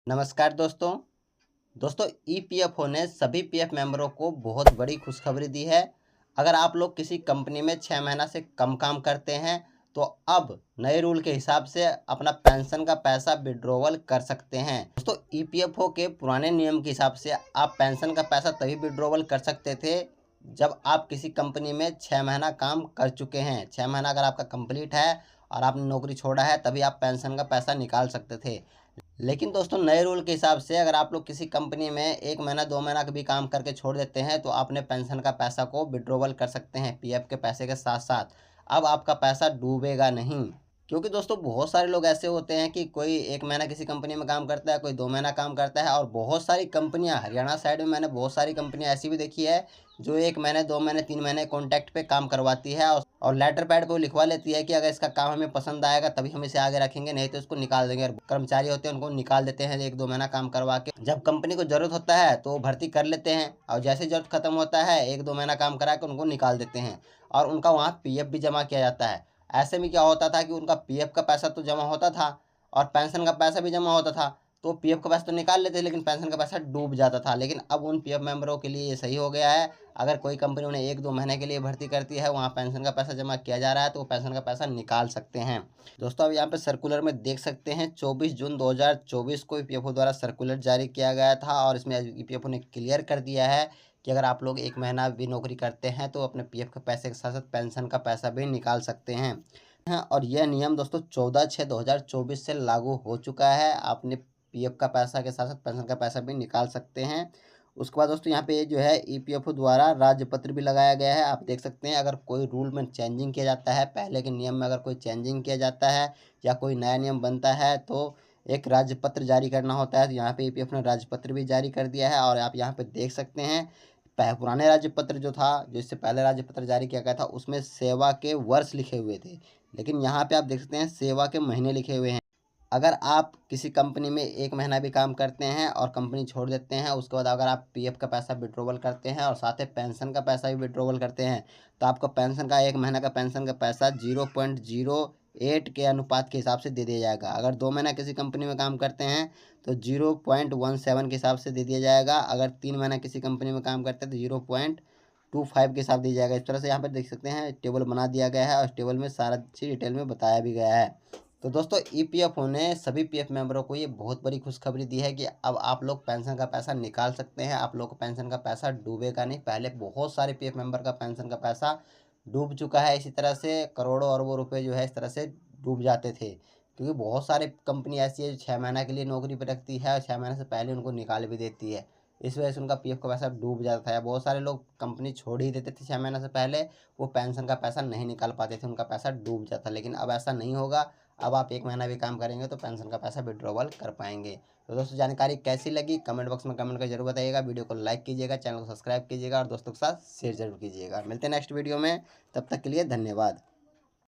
नमस्कार दोस्तों। ईपीएफओ ने सभी पीएफ मेंबरों को बहुत बड़ी खुशखबरी दी है। अगर आप लोग किसी कंपनी में 6 महीना से कम काम करते हैं तो अब नए रूल के हिसाब से अपना पेंशन का पैसा विड्रॉवल कर सकते हैं। दोस्तों, ईपीएफओ के पुराने नियम के हिसाब से आप पेंशन का पैसा तभी विड्रॉवल कर सकते थे जब आप किसी कंपनी में 6 महीना काम कर चुके हैं। 6 महीना अगर आपका कंप्लीट है और आपने नौकरी छोड़ा है तभी आप पेंशन का पैसा निकाल सकते थे। लेकिन दोस्तों, नए रूल के हिसाब से अगर आप लोग किसी कंपनी में 1 महीना 2 महीना का भी काम करके छोड़ देते हैं तो अपने पेंशन का पैसा को विड्रॉवल कर सकते हैं पीएफ के पैसे के साथ साथ। अब आपका पैसा डूबेगा नहीं, क्योंकि दोस्तों बहुत सारे लोग ऐसे होते हैं कि कोई 1 महीना किसी कंपनी में काम करता है, कोई 2 महीना काम करता है। और बहुत सारी कंपनियां हरियाणा साइड में मैंने बहुत सारी कंपनियां ऐसी भी देखी है जो 1 महीने 2 महीने 3 महीने कॉन्ट्रैक्ट पे काम करवाती है और लेटर पैड पे वो लिखवा लेती है कि अगर इसका काम हमें पसंद आएगा तभी हम इसे आगे रखेंगे, नहीं तो इसको निकाल देंगे। और कर्मचारी होते हैं उनको निकाल देते हैं 1-2 महीना काम करवा के। जब कंपनी को जरूरत होता है तो वो भर्ती कर लेते हैं और जैसे जरूरत खत्म होता है 1-2 महीना काम करा के उनको निकाल देते हैं और उनका वहाँ पीएफ भी जमा किया जाता है। ऐसे में क्या होता था कि उनका पीएफ का पैसा तो जमा होता था और पेंशन का पैसा भी जमा होता था, तो पीएफ का पैसा तो निकाल लेते लेकिन पेंशन का पैसा डूब जाता था। लेकिन अब उन पीएफ मेंबरों के लिए ये सही हो गया है। अगर कोई कंपनी उन्हें 1-2 महीने के लिए भर्ती करती है, वहाँ पेंशन का पैसा जमा किया जा रहा है तो वो पेंशन का पैसा निकाल सकते हैं। दोस्तों, अब यहाँ पे सर्कुलर में देख सकते हैं 24 जून 2024 को ईपीएफओ द्वारा सर्कुलर जारी किया गया था और इसमें ईपीएफओ ने क्लियर कर दिया है कि अगर आप लोग 1 महीना भी नौकरी करते हैं तो अपने पीएफ के पैसे के साथ साथ पेंशन का पैसा भी निकाल सकते हैं। और यह नियम दोस्तों 14/6/2024 से लागू हो चुका है। आपने पीएफ का पैसा के साथ साथ पेंशन का पैसा भी निकाल सकते हैं। उसके बाद दोस्तों यहाँ पे जो है ईपीएफओ द्वारा राज्यपत्र भी लगाया गया है। आप देख सकते हैं अगर कोई रूल में चेंजिंग किया जाता है, पहले के नियम में अगर कोई चेंजिंग किया जाता है या कोई नया नियम बनता है तो एक राज्यपत्र जारी करना होता है। तो यहाँ पे ईपीएफ ने राज्यपत्र भी जारी कर दिया है और आप यहाँ पे देख सकते हैं पुराने राज्यपत्र जो था, जो इससे पहले राज्यपत्र जारी किया गया था, उसमें सेवा के वर्ष लिखे हुए थे, लेकिन यहाँ पे आप देख सकते हैं सेवा के महीने लिखे हुए हैं। अगर आप किसी कंपनी में 1 महीना भी काम करते हैं और कंपनी छोड़ देते हैं, उसके बाद अगर आप पीएफ का पैसा विड्रॉवल करते हैं और साथ ही पेंशन का पैसा भी विड्रॉवल करते हैं तो आपको पेंशन का 1 महीना का पेंशन का पैसा 0.08 के अनुपात के हिसाब से दे दिया जाएगा। अगर 2 महीना किसी कंपनी में काम करते हैं तो 0.17 के हिसाब से दे दिया जाएगा। अगर 3 महीना किसी कंपनी में काम करते हैं तो 0.25 के हिसाब दिया जाएगा। इस तरह से यहाँ पर देख सकते हैं टेबल बना दिया गया है और टेबल में सारा चीज़ डिटेल में बताया भी गया है। तो दोस्तों, ईपीएफओ ने सभी पीएफ मेंबरों को ये बहुत बड़ी खुशखबरी दी है कि अब आप लोग पेंशन का पैसा निकाल सकते हैं। आप लोग को पेंशन का पैसा डूबेगा नहीं। पहले बहुत सारे पीएफ मेंबर का पेंशन का पैसा डूब चुका है। इसी तरह से करोड़ों अरबों रुपए जो है इस तरह से डूब जाते थे, क्योंकि बहुत सारे कंपनी ऐसी है जो 6 महीना के लिए नौकरी पर रखती है और 6 महीने से पहले उनको निकाल भी देती है। इस वजह से उनका पीएफ का पैसा डूब जाता था। बहुत सारे लोग कंपनी छोड़ ही देते थे 6 महीने से पहले, वो पेंशन का पैसा नहीं निकाल पाते थे, उनका पैसा डूब जाता। लेकिन अब ऐसा नहीं होगा। अब आप 1 महीना भी काम करेंगे तो पेंशन का पैसा विड्रॉवल कर पाएंगे। तो दोस्तों, जानकारी कैसी लगी कमेंट बॉक्स में कमेंट कर जरूर बताइएगा। वीडियो को लाइक कीजिएगा, चैनल को सब्सक्राइब कीजिएगा और दोस्तों के साथ शेयर जरूर कीजिएगा। मिलते हैं नेक्स्ट वीडियो में, तब तक के लिए धन्यवाद।